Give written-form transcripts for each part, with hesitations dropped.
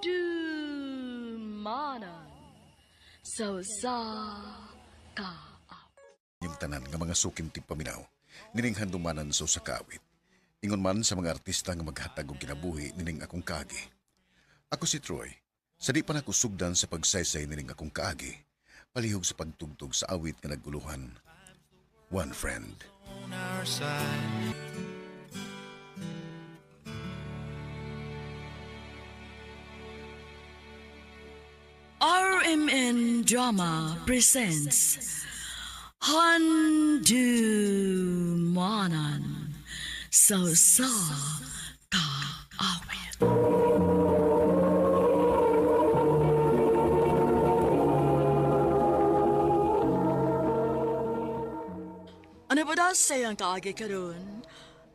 Handumanan sa ka. Yung tanan nga mga sukim ti paminaw, nining handumanan sa usa ka awit. Ingon man sa mga artista nga maghatag og kinabuhi nining akong kaagi. Ako si Troy. Sa di pa na ko sugdan sa pagsaysay nining akong kaagi, palihog sa pagtugtog sa awit nga naguluhan. One Friend. On our side. RMN Drama presents Handumanan sa ka awit. Ano ba daw sayang kaagi karon?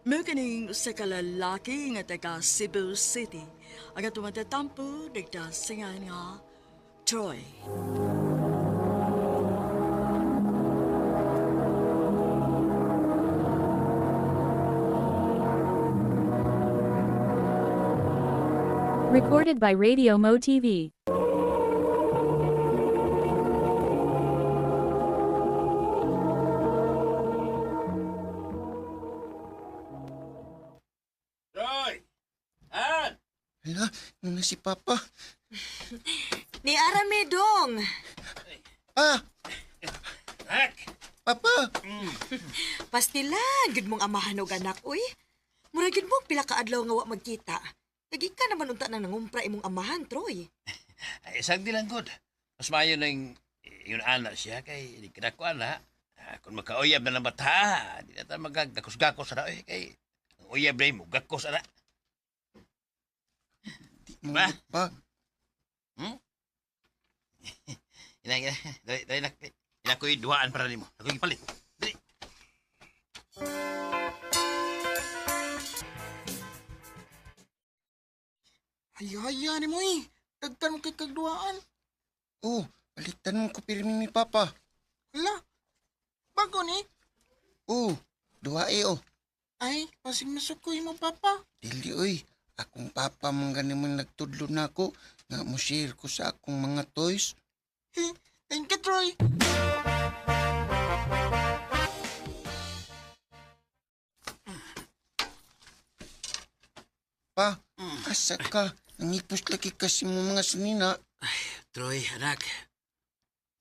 May kaning usa ka lalaki nga taga Cebu City. Aga tumatatampo nagdasingan nga Troy. Recorded by Radio Mo TV. Troy! Han! Hala, nung si Papa. Ni Aramedong. Ah, Hak! Papa! Pastilan, gid mong amahan og anak, uy. Murag gid mo pila ka adlaw nga wa magkita. Lagi ka naman unta nang nangumpra imong amahan, Troy. Ay, isang dilang good. Mas mayo na yung anak siya kay hindi ka ko anak. Kung makauyab na ng bata, di na tayo magagakos-gakos na eh. Kay ang uyab na mo, gakos na. Ba? Pa, Ina ko'y duhaan para nimo. Ako yung palit. Dali. haya-haya ni mo eh. Dagkan mo kay kagduaan. Oh, balitan mo ko pirmi ni Papa. Hala, bago ni? Oh, dua oh. Ay, pasig masukoy mo, Papa. Dili, oy. Akong Papa mong ganun nagtudlo na ako nga mo share ko sa akong mga toys. Thank you, Troy. Pa, asa ka? Nangipos lagi kasi mo mga sunina. Troy, anak.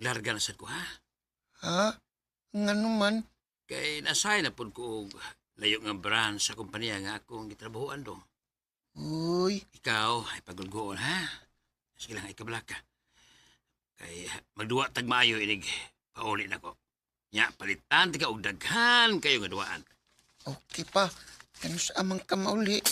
Larga na sad ko, ha? Ha? Nga naman. Kay nasay na po ko og layo nga brand sa kumpanya nga akong gitrabahoan do. Uy, Ikaw ay pagulgoon, ha? Sige lang, ikablak ka. Kay magduwa tag maayo inig pauli na ko. Nya, palitan tika og daghan kayo nga duwaan. okay pa. Kano sa amang ka mauli?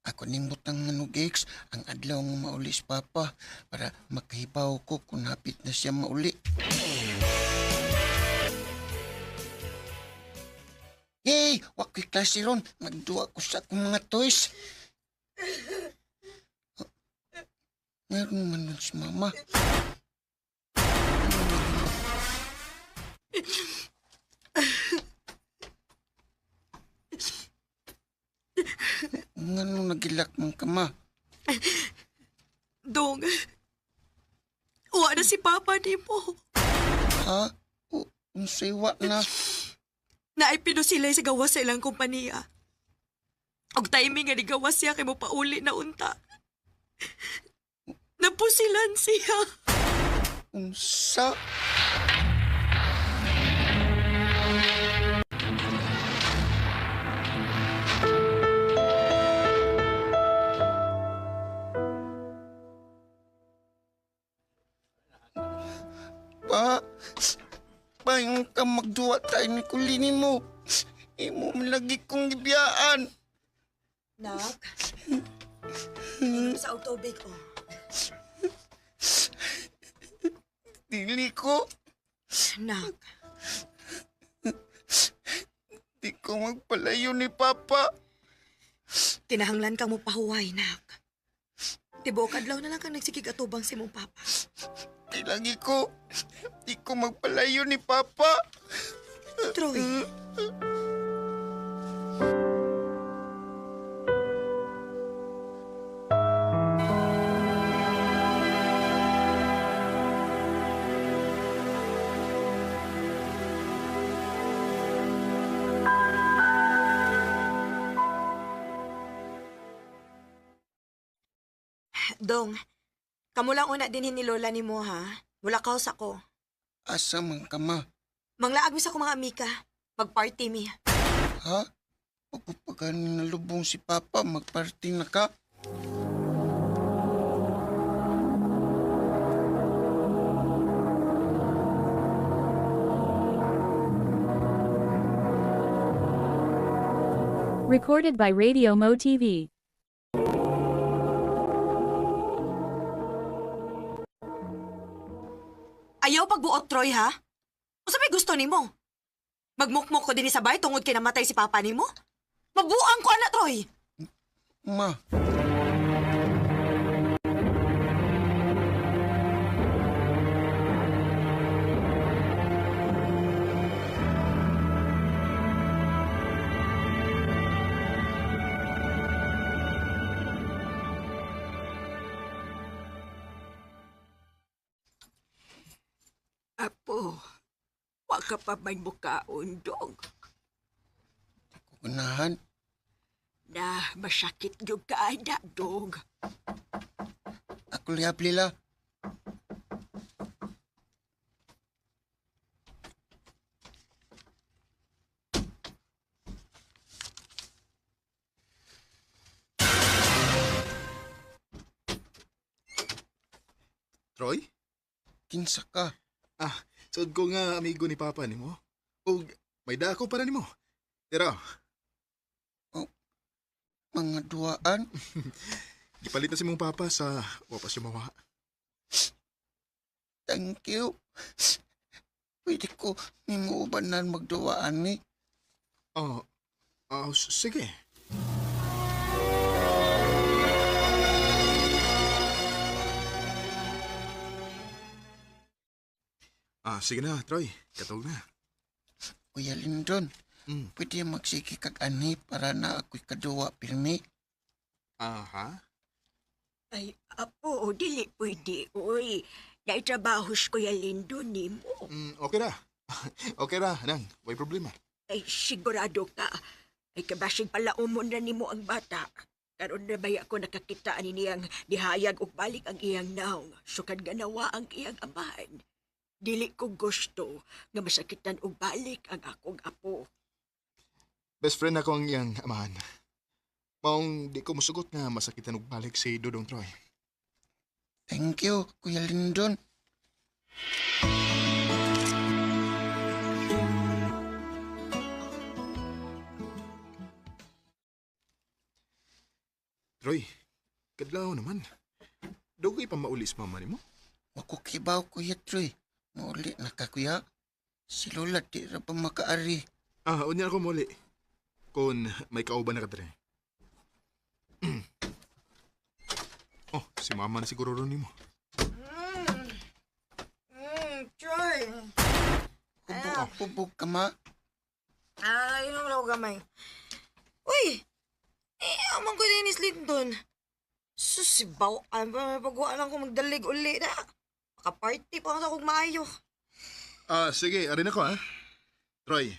Ako nimot ang Gex, ang adlaw nga mauli si Papa para makahibaw ko kung hapit na siya mauli. Yay! Wako'y klase ron. Magduwa ko sa akong mga toys. Meron man nun si Mama. Nga nung nagilak mong kama. Dong, wa na si Papa ni mo. Ha? O, unsaywa na. Naipino sila sa gawas sa ilang kompanya. Og timing nga ni gawas siya kay mo pauli na unta. Napusilan siya. Unsa? Pa, yung ka magduwa tayo ni kulini mo. Imo mo lagi kong gibiyaan. Nak, inom sa tubig, oh. Dili ko. Nak, Di ko magpalayo ni Papa. kinahanglan kang mo pahuway, nak. Tibuok adlaw na lang kang nagsikig atubang si mong Papa. Di lagi ko. Di ko magpalayo ni Papa. Troy, Dong, kamo lang una din ni Lola ni mo ha. Wala ka sa ko. Asa man ka ma? Manglaag mi sa ko mga amika. Mag-party mi. Ha? Pagpupagan na lubong si Papa, magparty na ka? Recorded by Radio Mo TV. Ayaw pagbuot, Troy, ha? O sa may gusto ni mo? Magmukmok ko din sa bay tungod kay namatay si Papa ni mo? Mabuang ko, anak, Troy! Ma, Apo, wa ka pa may mukaon, dog. unahan. Na masakit yung kaada, dog. Ako lihap lila. Troy? Kinsa ka? Sod ko nga amigo ni Papa ni mo. O may dako para ni mo. Tira, Mga duaan? gipalit na si mong Papa sa wapas yung mawa. Thank you. Pwede ko nimuubanan magduaan ni. Sige. Sige na, Troy. Katog na. Kuya Lindon, Mm. pwede magsige kag ani para na ako'y kaduwa pirmi. Ha? Ay, apo, dili pwede, uy. Naitrabahos ko yung lindo ni mo. Okay na. Okay na, nang. May problema. Ay, sigurado ka. Ay, kabasig pala umon na ni mo ang bata. Karon na bay ako nakakita ni niyang dihayag og balik ang iyang naong. Sukad ganawa ang iyang amahan. Dili ko gusto nga masakitan og balik ang akong apo. Best friend ako ang iyang amahan. Maong di ko musugot nga masakitan og balik si Dodong Troy. Thank you, Kuya Lindon. Troy, kadlaw naman. Dugay pa mauli si mama ni mo. Wako kibaw, Kuya Troy. Mauli na ka, Kuya. Si Lola di ra pa makaari. Unya ako muli. Kung may kauban na ka dre. Si mama na siguro ron ni mo. Troy! Hubog ka, ma. Inom lang ako gamay. Uy! Amang ko din is Lindon. Susibaw, pagwaan lang ko magdalig uli na. Makaparty pa ako kung maayo. Sige, arin ako ha. Troy,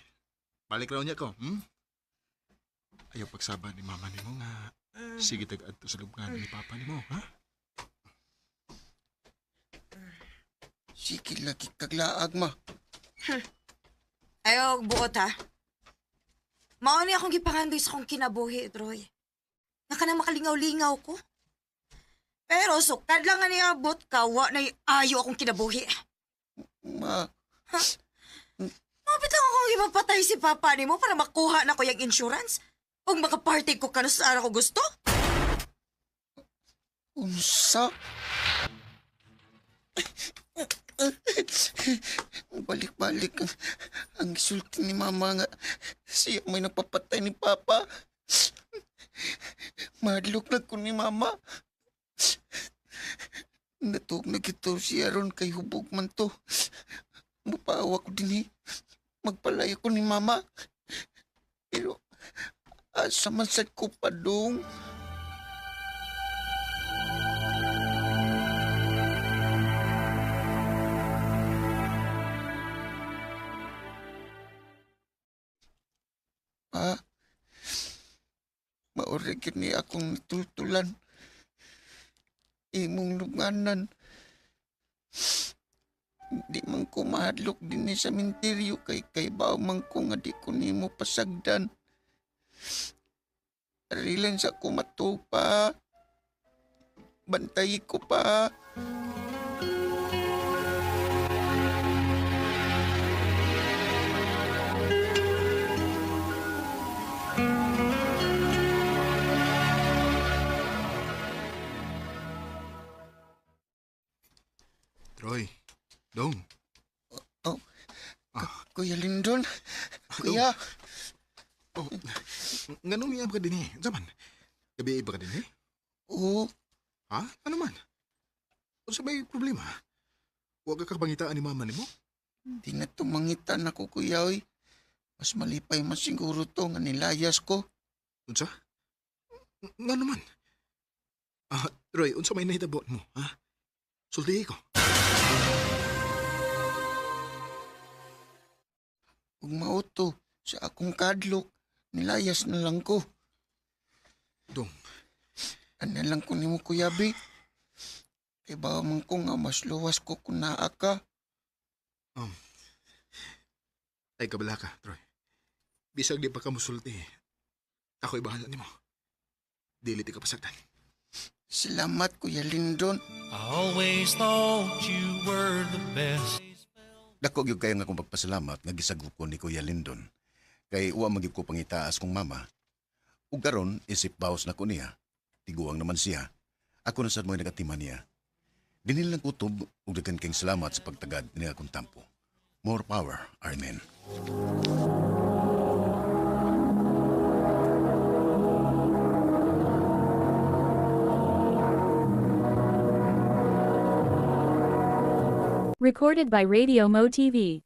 balik raw niya ko, Ayaw pagsaba ni mama ni mo nga. Sige tag-ad to sa lubngan ni papa ni mo, ha? Sige lagi kaglaag, ma. Ayaw, buot ha. Mauni akong gipangandoy sa akong kinabuhi, Troy. Nga ka na makalingaw-lingaw ko. Pero sukad lang nga niabot ka, wa na ayo akong kinabuhi. Ma, Mabitang akong ipapatay si papa ni mo para makuha na ko yung insurance. O makaparty ko ka na sa araw ko gusto. unsa? Balik-balik ang isulti ni mama nga siya may napapatay ni papa. Madlok na ko ni mama. Natug na gito siya ron kay hubog man to. Mapaawa ko din magpalayo ko ni mama. Pero asa man sad ko pa dong. Pa, maorigin ni akong natultulan. imong lubnganan. Di man ko mahadlok din sa minteryo kay bao man ko nga di ko nimo pasagdan. Arilan sa ko matupa. Bantay ko pa. Troy, Dong. Oh, Ah, Kuya Lindon. Kuya, oh, nganong niya ba ka din eh? Zaman, gabi ba ka din eh? oo. Ha? Ano man? Ano sa may problema? Huwag ka kabangitaan ni mama ni mo? Di na tumangitan ako, kuya, oy. Mas malipay man siguro to nga nilayas ko. Unsa? Nga naman. Troy, unsa may nahitabot mo, ha? Sulti ko. Ug mauto sa akong kadlok, nilayas na lang ko. Dong, Ano lang ko nimo, Kuya B. Kay ba man ko nga mas luwas ko kung naa ka. ay kabala ka, Troy. Bisag di pa ka musulti. Ako'y bahala ni mo. Dili ti ka pasagdan. Salamat, Kuya Lindon. I always thought you were the best. Dako gyud kayo nga akong pagpasalamat nga gisagop ko ni Kuya Lindon. Kay uwa magyud ko pangitaas kong mama. Ug karon isip bawas na ko niya. Tiguang naman siya. Ako na sad mo'y nagatima niya. Dinil lang kutob ug daghan kayong salamat sa pagtagad ni akong tampo. More power, Armin. Recorded by Radio Mo TV.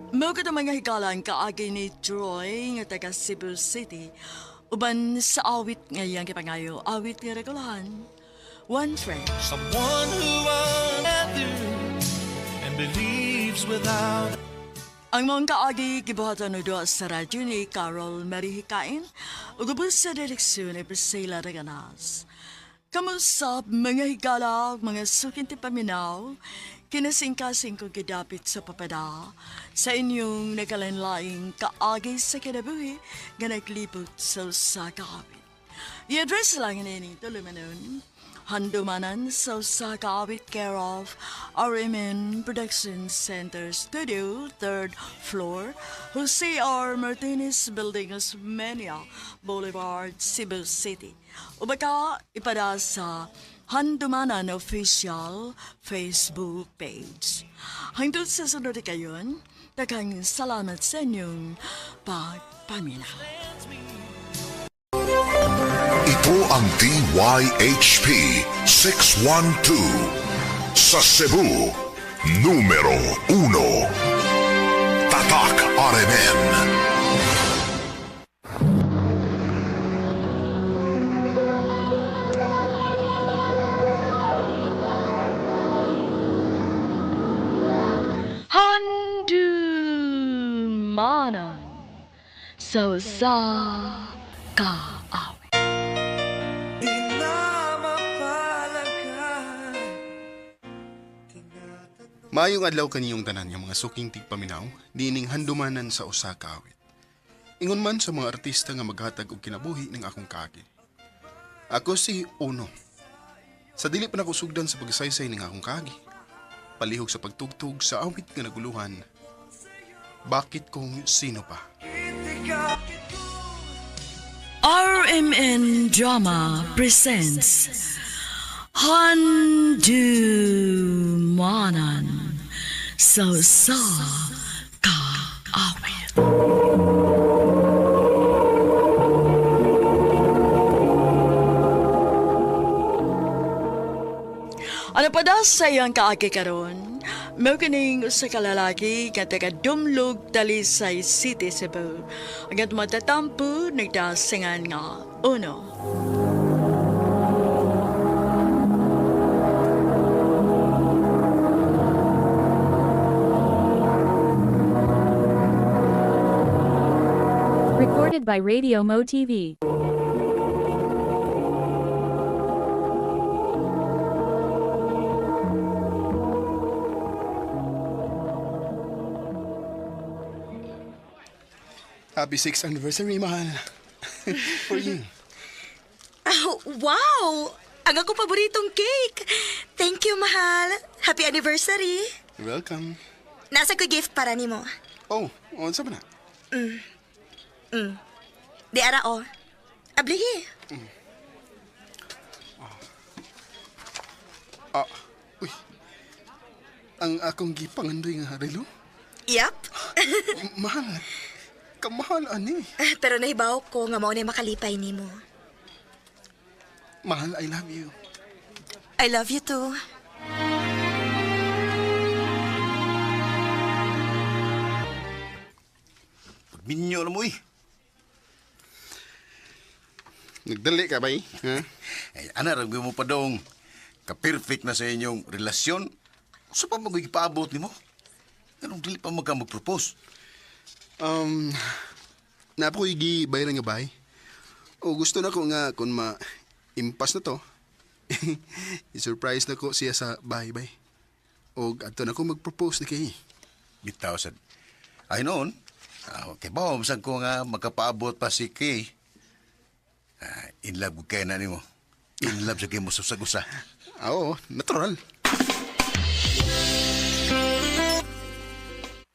Mo ka mga hikalan kaagi ni Troy nga taga Cebu City. Uban sa awit ngayang kipangayo, awit nga regulahan. One friend. Someone who understands and believes without. Ang mga kaagi gibuhatan no doa sa radyo ni Carol Marihikain ug ubos sa direksyon ni Priscilla Reganas. Kamusta mga higala, mga sukin ti paminaw, kinasingkasing ko gidapit sa papada sa inyong nakalanlaing kaagi sa kinabuhi nga naglibot sa usakawit. I-address lang ini tulumanon. Handumanan sa Usakawit care of RMN Production Center Studio, 3rd floor, Jose R. Martinez Building, Osmeña Boulevard, Cebu City. O baka ipada sa Handumanan Official Facebook page. Hangtod sa sunod kayon, daghang salamat sa inyong pagpaminaw. Ito ang DYHP 612 sa Cebu, numero 1. Tatak RMN. Handumanan sa kaawit. Maayong adlaw kaniyong tanan nga mga suking tigpaminaw, diining handumanan sa usa ka awit. Ingon man sa mga artista nga maghatag og kinabuhi ning akong kaagi. Ako si Uno. Sa dili pa nako sugdan sa pagsaysay ning akong kaagi. Palihog sa pagtugtog sa awit nga naguluhan. Bakit kung sino pa? RMN Drama presents Handumanan sa kaawit. Ano pa daw sa iyang kaagi karon? Mao kining usa ka lalaki nga taga Dumlog, Talisay City, Cebu. Ang matatampo nagdasingan nga uno. Recorded by Radio Mo TV. Happy 6th anniversary, mahal. For you. Oh, wow! Ang ako paboritong cake. Thank you, mahal. Happy anniversary. You're welcome. Nasa ko gift para nimo. Oh, unsa ba na? Di ara o. Ablihi. Uy. Ang akong gipangandoy nga relo? Yep. Mahal. Kamahal, ani. Pero nahibaw ko nga mao na makalipay nimo. Mahal, I love you. I love you too. Minyo na mo eh. Nagdali ka ba ha? Ay, ana, ragbi mo pa dong. Ka-perfect na sa inyong relasyon. Sa pa magipaabot ni mo? Ganong dili pa mag-propose. Napo gibayaran nga bay. O gusto na ko nga kung ma-impas na to. I-surprise na ko siya sa bay-bay. O ato na ko mag-propose ni kay. Bitaw sad. Ay noon, okay ba, masag ko nga makapaabot pa si Kay. In love ko kay na nimo. In love sa kay mo sa gusa. Oo, natural.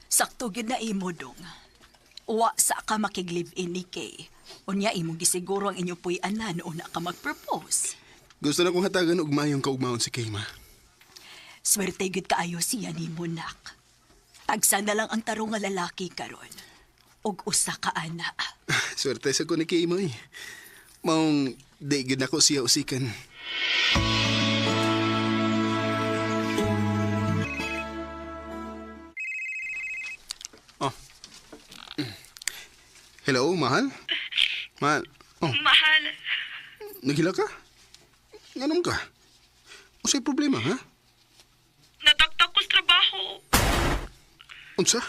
Sakto gyud na imo dong. Wa sa ka makig-live-in ni Kay. Unya imong gisiguro ang inyo puy anan una ka mag-propose. Gusto na kong hatagan og mayong kaugmaon si Kay, ma. Swerte gyud kaayo siya nimo nak. Tagsa na lang ang tarong nga lalaki karon. Og usa ka ana. Swerte sa ko ni Kay, mo eh. Maong di gyud ako siya usikan. Oh. Hello, mahal? Mahal? Oh, Mahal. naghila ka? Nganom ka? Unsay problema, ha? Nataktak ko sa trabaho. Unsa?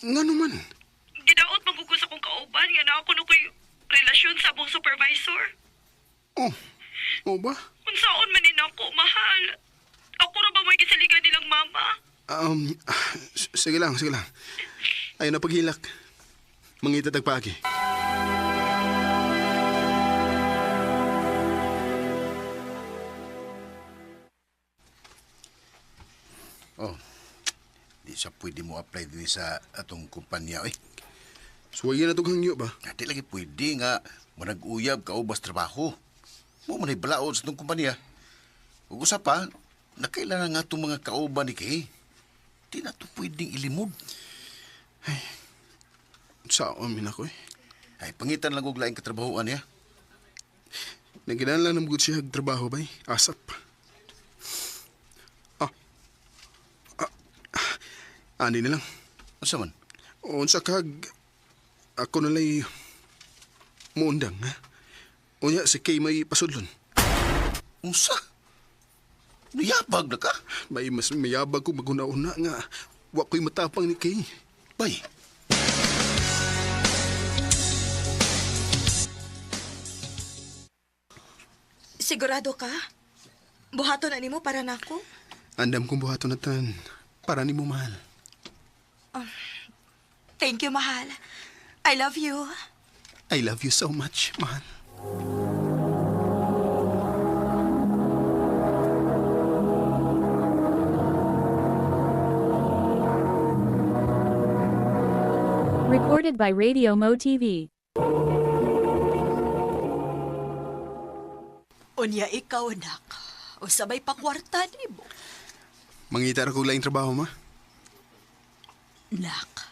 Ngano man? Gidaot magugos akong kauban nga na ako na ko'y relasyon sa abong supervisor. Oh, oo ba? Unsaon man din ako, mahal. Ako ra ba may gisaligan nilang mama? Sige lang, sige lang. Ayaw na paghilak. Mangita tagpagi. Oh, di sa pwede mo apply din sa atong kumpanya. Suwayan na itong hangyo ba? Di lagi pwede nga manag-uyab ka ubas trabaho. Mo man balaod sa itong kumpanya. Ug usa pa, nakailangan nga itong mga kauban ni Kay. Di na ito pwedeng ilimod. Saan min ako eh? Ay, pangitan lang og laing katrabahoan niya. Naginaan lang namugod siya trabaho ba? Asap. Ani na lang. Asa man? Unsa kag ako nalay muundang, ha? Unya si Kay may pasudlon. Unsa? Niyabag na ka? May mas mayabag ko maguna-una nga wa ko'y matapang ni Kay. Bay, Sigurado ka? Buhaton na nimo para nako? Andam kong buhaton na tan. Para ni mo mahal. Thank you, mahal. I love you. I love you so much, mahal. Recorded by Radio Mo TV. Unya ikaw nak. O sabay pa kwarta nimo. Mangita ra kog laing trabaho, ma. Nak.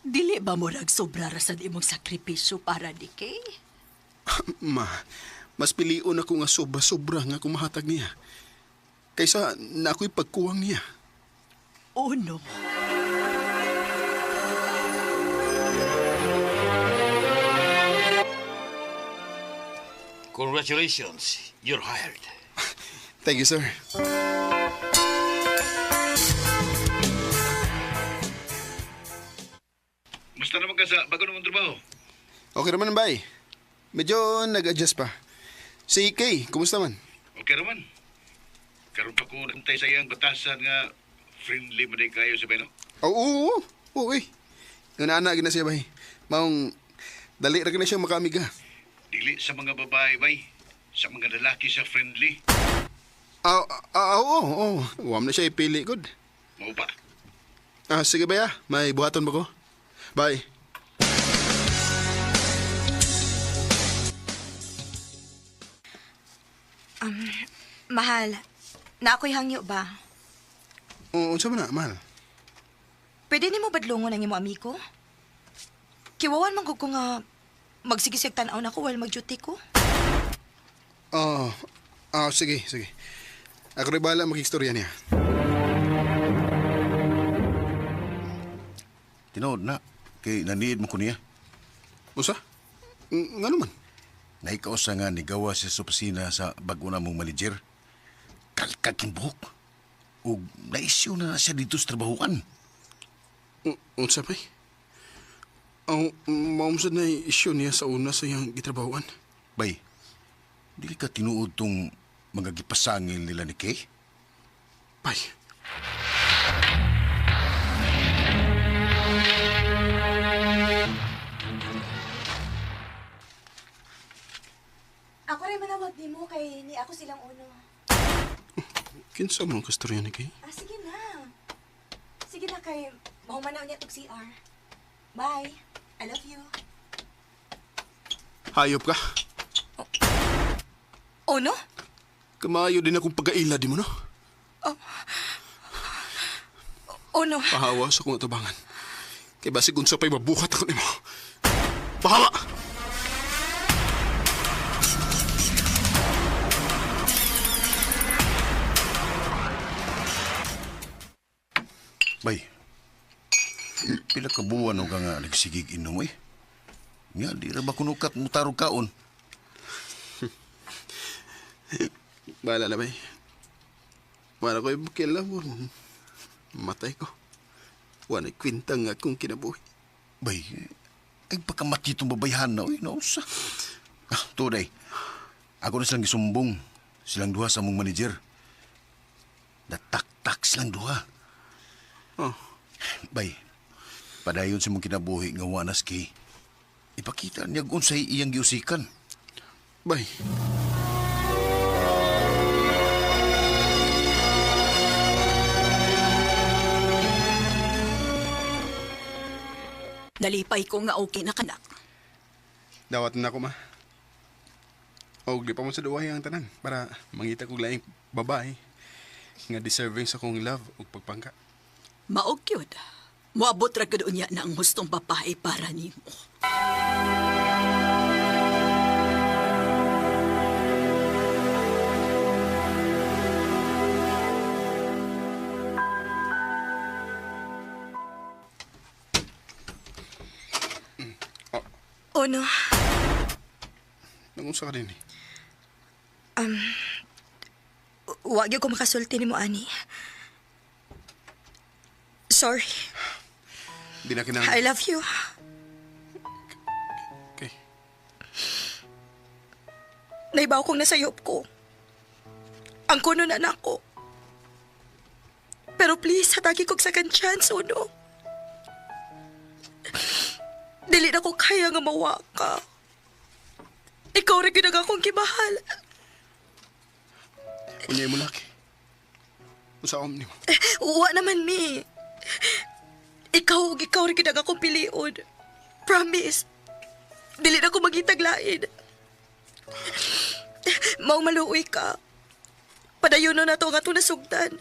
Dili ba mo sobra ra sa imong sakripisyo para ni Kay? Ma, mas pilion ako nga sobra-sobra nga kumahatag niya. Kaysa na ako'y pagkuwang niya. Uno. Congratulations, you're hired. Thank you, sir. Basta naman ka sa bago namang trabaho? Okay naman, bay. Medyo nag-adjust pa. Si Kay, kumusta man? Okay naman. Karoon pa ko nagtay sa iyang batasan nga friendly mo din kayo sa Beno. Oo. Okay. Yung naanak na siya, bay. Maong, dali rin na siya makamiga. Dili sa mga babae, bay. Sa mga lalaki sa friendly. Oo. Huwag na siya ipili, good. Mau pa. Sige, bay, may buhaton ba ko? Bye. Mahal, na ako'y hangyo ba? Oo, unsa man na, mahal? Pwede ni mo badlungon ang imo amigo? Kiwawan man ko nga magsigisig tanaw na ko while mag-duty ko. Sige. Ako rin bahala mag-istorya niya. Tinood na, kay naniid mo ko niya. Usa? Nga naman? Naikaw sa nga nigawa siya sa opisina sa bago na mong manager. Kalkag kimbok. O naisyo na siya dito sa trabahuan. Unsa pa maumsad na isyo niya sa una sa iyang gitrabahuan. Bay, dili ka tinuod tong mga gipasangil nila ni Kay? Bay. Ako rin manawag ni mo kay ni ako silang uno. Kinsa mo ang kastorya ni Kay? Sige na. Sige na kay mahumanaw niya tog CR. Bye. I love you. Hayop ka. Uno? Kamayo din akong pag-aila di mo, no? Uno? Pahawa sa kong atabangan. Kay basig unsa pa'y mabuhat ako ni mo. Pahawa! Bay, pila ka buwan o ka nga nagsigig inom eh. Nga, di ra ba kunukat mo tarong kaon? Bahala na, bay. Wala ko'y makialam. Matay ko. Wala kwintang akong kinabuhi. Bay, ay pagkamati itong babayhan na, nausa. Tunay, ako na silang isumbong. Silang duha sa mong manager. Natak-tak silang duha. Oh. Bay, padayon sa mong kinabuhi nga wanas kay. Ipakita niya kung sa'y iyang giusikan. Bay. Nalipay ko nga okay na kanak. Dawat na ako, ma. O, di pa mo sa duwahe ang tanan para mangita kong laing babae nga deserving sa kong love o pagpangka. Maog yun. Moabot ra gud unya na ang hustong babae para nimo. Uno? Nangunsa ka din eh. Wag ko makasulti ni mo, Ani. Sorry. Di na kinang... I love you. Okay. Naibaw kong nasayop ko. Ang kuno na nako. Pero please, hatagi kong second chance, Uno. Dili na ko kaya nga mawa ka. Ikaw rin ginaga kong kibahal. Unyay mo laki. Usaom ni mo. Uwa naman, mi. Ikaw rin ginaga kong piliun. Promise. Dili na ko magitaglain. Maong maluoy ka. Padayon na to nga ito nasugdan.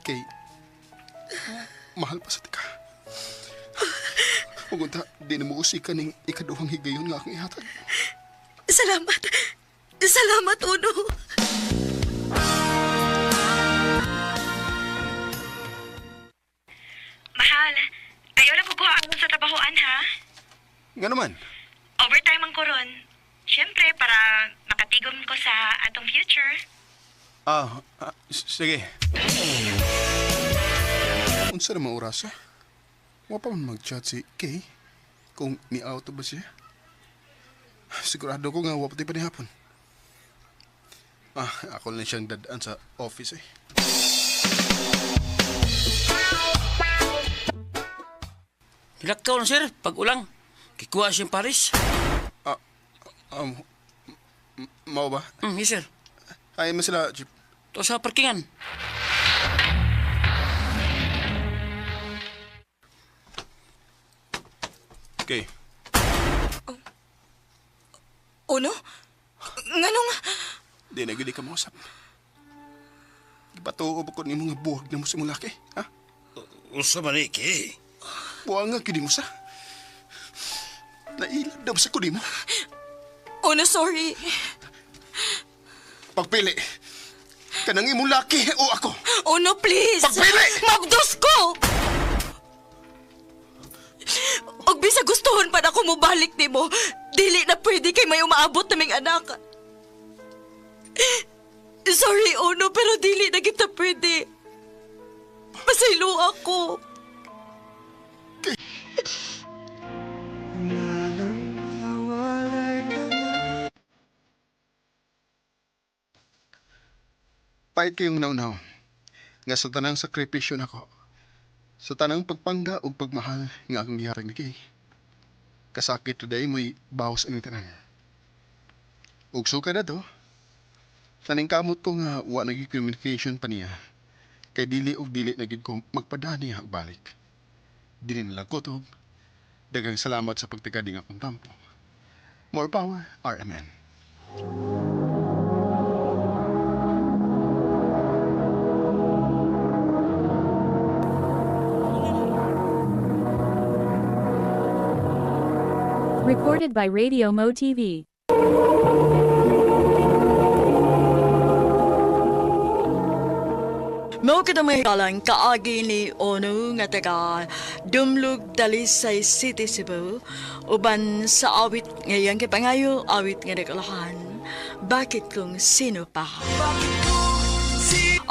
Kay... mahal pa sa tika. Huwag di na mo usikan ng ikaduhang higayon nga akong ihatag. Salamat. Salamat, Uno. Mahal, ayaw na kukuha ako sa trabahoan, ha? Nga naman. Overtime ang koron. Siyempre, para makatigom ko sa atong future. Sige. Unsa na maurasa? Wa pa man mag-chat si Kay kung ni-auto ba siya. Sigurado ko nga wapati pa ni hapon. Ako lang siyang dadaan sa office eh. Hilakaw na sir, pag ulang. Kikuha siyang Paris. Mau ba? Yes sir. Ay mo sila, Jeep. To sa parkingan. Okay. Uno? Nganong... Di na gili ka mausap. Ipatuo ba ko ni mga buwag na mo simulaki, ha? Usa man iki. Buwag nga kini mo sa. Nailad daw sa kuni mo. Uno, sorry. Pagpili. Kanang imong laki o ako? Uno, please. Pagpili! Magdos ko! Og bisa gustuhon pa na ko mobalik ni mo, dili na pwede kay may umaabot naming anak. Sorry, Uno, pero dili na kita pwede. Pasaylo ako. Pahit kayong naunaw. Nga sa tanang sakripisyo nako. Sa tanang pagpangga o pagmahal nga akong giharang ni Kay. Kasakit today mo'y bawas ang tanan. Ug suka na to. Saning kamot ko nga wa naging communication pa niya. Kay dili og dili naging ko magpadani ang balik. Dili na lang kutob. Dagang salamat sa pagtigading akong tampo. More power, RMN. Recorded by Radio Mo TV. Mo kita may kalang kaagi ni Ono nga taga Dumlug Dalisay City, Cebu. Uban sa awit ngayang kipangayo, awit nga nakalahan. Bakit kung sino pa?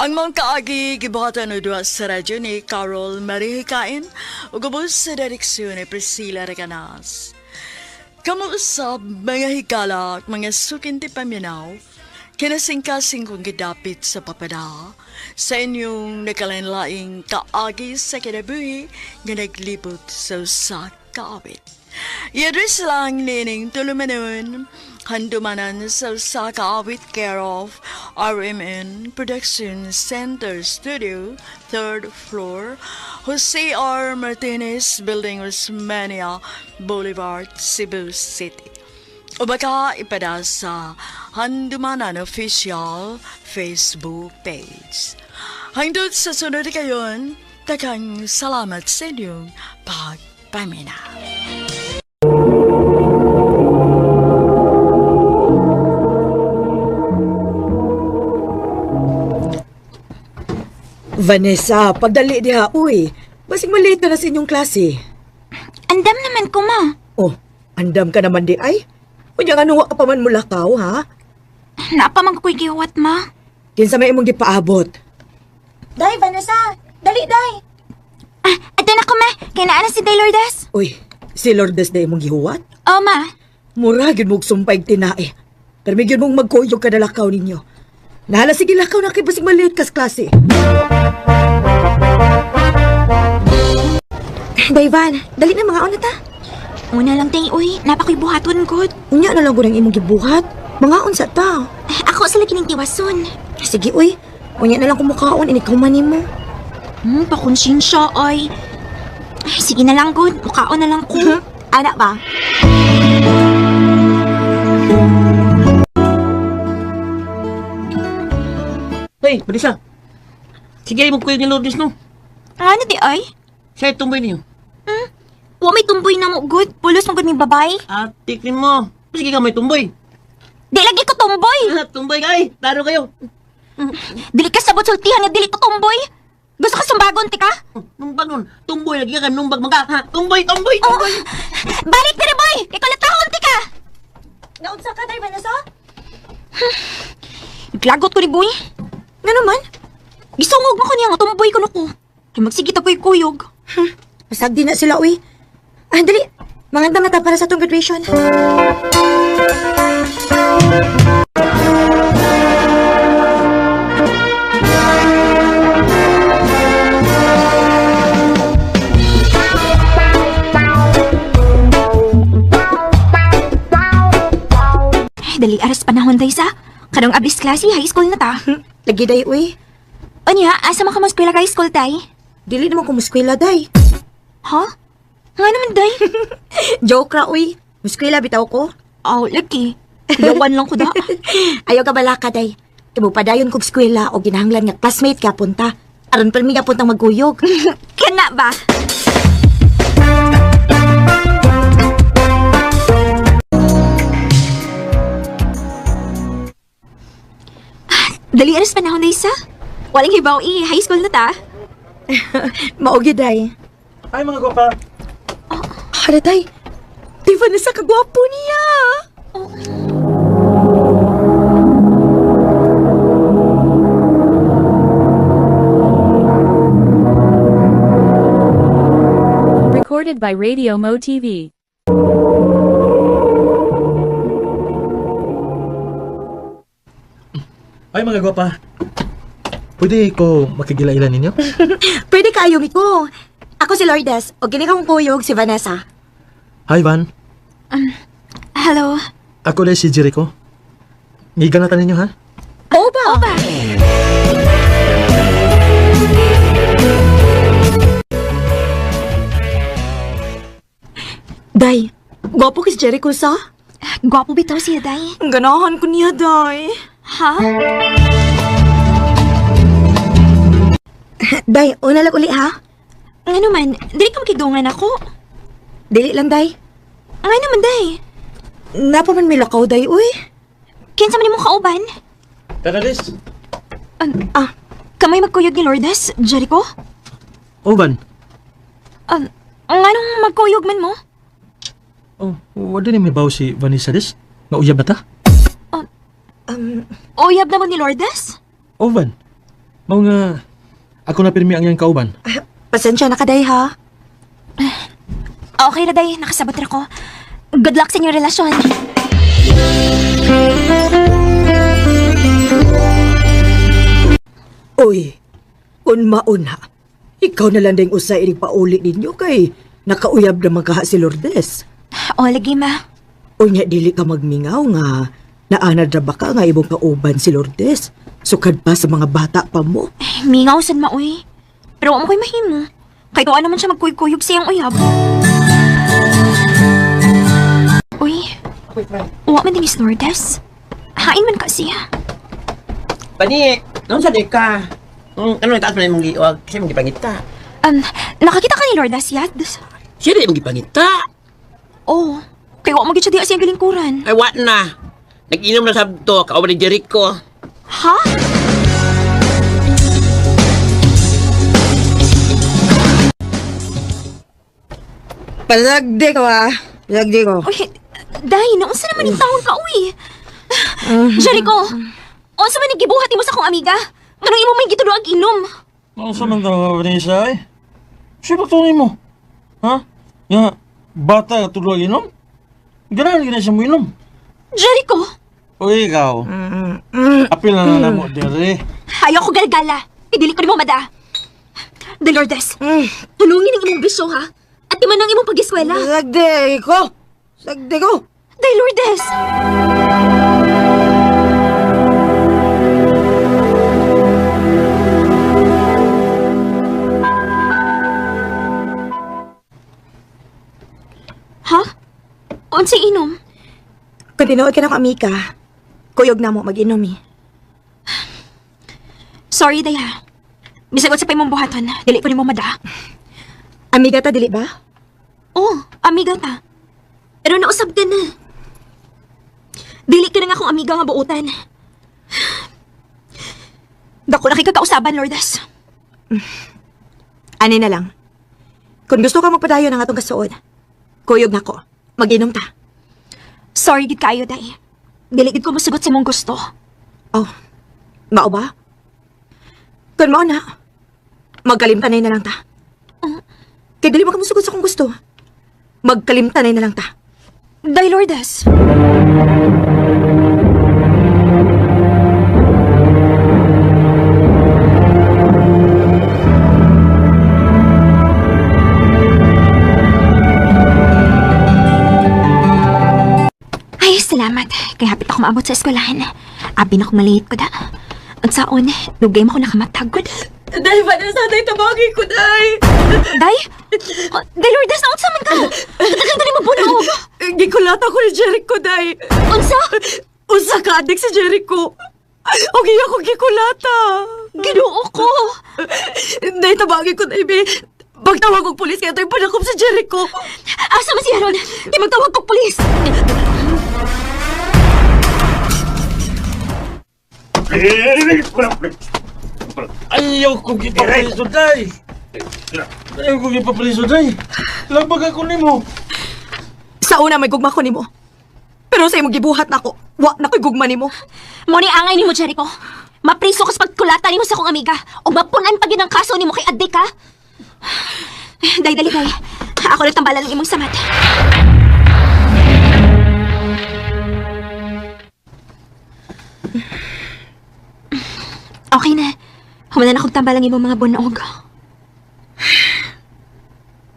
Ang mga kaagi gibuhatan o duwa sa radyo ni Carol Marihikain o gabos sa direksyon ni Priscilla Reganas. Kamuusap mga higala at mga sukinti paminaw, kinasingkasing kong gidapit sa papada sa inyong nakalanlaing kaagi sa kinabuhi nga naglibot sa usak kaawit. I-address lang nining tulumanon, handumanan sa usak kaawit care of RMN Production Center Studio, 3rd floor, Jose R. Martinez Building, Osmania Boulevard, Cebu City. O baka ipada sa Handumanan Official Facebook page. Hangtod sa sunod kayon, takang salamat sa inyong pagpamina. Vanessa, pagdali diha, uy. Basig malate na sa inyong klase. Andam naman ko, ma. Oh, andam ka naman di ay. Kunya nga nuwa ka pa man mulakaw, ha? Naapamang ako'y giwat, ma. Kinsa may imong gipaabot. Day, Vanessa. Dali, day. Adan ako, ma. Kaya naan si Day Lourdes. Uy, si Lourdes na imong gihuwat? Oo, ma. Mura, yun mong sumpay tinae. Pero may yun mong magkuyog ka na lakaw ninyo. Nahala, sige lakaw na kay basig maliit kas klase. Dayvan, dali na mga ta. Una lang tayo, uy. Napakoy buhaton, good. Unya na lang ko ng imong gibuhat. Mga unsa ta. Ako sa lagi ng tiwason. Sige, uy. Unya na lang kumukaon, inikaw man mo. Pakonsensya, ay. Sige na lang, good. Mukaon na lang ko. Ana ba? Hey, Marisa. Sige, magkuyo ni Lourdes, no? Ano di ay? Siya tumboy niyo. Wa may tumboy na mo, good. Pulos mo, good, may babae. Atikin mo. Sige ka may tumboy. Di lagi ko tumboy. Tumboy ka, ay. Taro kayo. Dili ka sabot sultihan nga dili ko tumboy. Gusto ka sumbagon, tika? Numbag nun. Tumboy, lagi ka numbag mga. Ha? Tumboy, tumboy, tumboy. Balik ka boy. Ikaw na tahon, tika. Naunsa ka, Day, Vanessa? Naglagot ko ni boy. Nga naman? Gisungog mo ko niya nga tumboy ko na ko. Kay magsigit ako'y kuyog. Pasag di na sila, uy. Ah, dali. Mangandam na ta para sa atong graduation. Dali aras panahon day sa. Kadong abis klase, high school na ta. Lagi day, uy. Anya, asa man ka maskwela ka high school, tay? Dili naman ko muskwela, day. Ha? Nga naman, day? Joke ra, uy. Muskwela, bitaw ko. Oh, lagi. Lawan lang ko da. Ayaw ka bala ka, day. Ibupadayon kong skwela o ginahanglan nga classmate ka punta. Aron pa mi nga puntang magkuyog. Kana ba? Dali aras panahon day sa. Walang hibaw high school na ta. Maugi, day. Ay, mga gwapa. Hala, day. Di ba nasa kagwapo niya? Recorded by Radio Mo TV. Ay, mga gwapa. Pwede ko makigilailan ninyo? Pwede kayo, Miko. Ako si Lourdes, o gini kong kuyog si Vanessa. Hi, Van. Hello. Ako na si Jericho. Giganatan ninyo, ha? Oba! Oba! Day, gwapo kis Jericho sa? Gwapo bitaw siya, day. Ganahan ko niya, day. Ha? Day, una lang uli, ha? Nga naman, dili ka makidungan ako. Dili lang, day. Nga naman, day. Napaman may lakaw, day, uy. Kinsa man mo kauban? Tara, Liz. Kamay magkuyog ni Lourdes, Jericho? Van. Nga nung magkuyog man mo? Oh, wala ni may baw si Vanessa, Liz. Nauyab na ta? Uyab na mo ni Lourdes? Van. Mao nga, ako na pirmi ang iyang kauban. Pasensya na ka, day, ha? Okay na, day. Nakasabot na ako. Good luck sa inyong relasyon. Uy, kung mauna, ikaw na lang ding usay ining pauli ninyo kay nakauyab na magkaha si Lourdes. O, lagi ma. Unya, dili ka magmingaw nga naanad na baka nga ibong kauban si Lourdes. Sukad pa sa mga bata pa mo. Mingaw sad mauy. Pero wala mo ko'y mahimo. Kay tuwa naman siya magkuyog siyang uyab. Uy, uwa man din is Lourdes. Hain man ka siya. Panik! Noon sa ka? Ano na taas mo na yung liwag? Kasi mong gipangita. Nakakita ka ni Lourdes yad? Siya rin mong gipangita. Oo. Kaya wala magit siya di siyang galingkuran. Ay, what na? Nag-inom na sabto, kauban ni Jericho. Ha? Palagdi ko, ah. Palagdi ko. Uy, dahil naunsa naman yung taon ka, uy. Jericho, unsa man yung gibuhat mo sa akong amiga? Ganun imo may gituduag inom. Ang samantala, Vanessa, eh. Siya tunay mo. Ha? Nga, bata ka tulog inom? Ganahan ka na siya mo inom. Jericho! O ikaw, apil na mo, dere. Ayaw ko galgala. Idili ko ni mo, mada. De Lourdes, tulungin ang imong bisyo, ha? At di man ang imong pag-eskwela. Sagdi ko! Sagdi ko! De Lourdes! Ha? Unsay inom? Kung tinuod ka na ko, Amika, kuyog na mo mag-inom, eh. Sorry, Daya. Bisagot sa pa imong buhaton, dili ko ni mo mada. Amiga ta, dili ba? Oo, amiga ta. Pero nausab ka na. Dili ka na nga akong amiga nga buutan. Dako na kay kakausaban, Lourdes. Ani na lang. Kung gusto ka magpadayon ng atong kasuod, kuyog na ko. Mag-inom ta. Sorry gid kayo, Day. Dili gid ko masugot sa imong gusto. Oh, mao ba? Kung mao na, Magkalimtanay na lang ta. Kaya dali makamusugod sa kung gusto. Magkalimtanay na lang ta. Day Lourdes. Ay, salamat. Kaya hapit ako maabot sa eskwelahan. Abi na kung malihit ko da. Ang saon, lugay mo ko nakamatagod. Day, Vanessa, day, tabagi ko, day. Day? Day Lourdes, naunsa man ka? Nakita ni mo bunog. Gikulata ko ni Jericho, day. Unsa? Unsa ka, adik si Jericho. Okay ako gikulata. Ginuo ko. Day, tabagi ko, day, be. Pagtawag kong pulis, kaya ito'y panakop si Jericho. Asa man si Aaron? Di magtawag kong pulis. Ayaw ko gipapuliso, day! Ayaw ko gipapuliso, day! Labag ako nimo. Sa una may gugma ko nimo. Pero sa imong gibuhat na ako, wa na ko'y gugma nimo. Mo ni angay nimo, Jericho. Mapriso ko sa pagkulata nimo sa akong amiga. O mapunan pa yun ang kaso nimo kay Adik, ha? Day, dali, day. Ako nagtambalan ng imong samat. Okay na. Humanan akong tambalang imong mga bunog.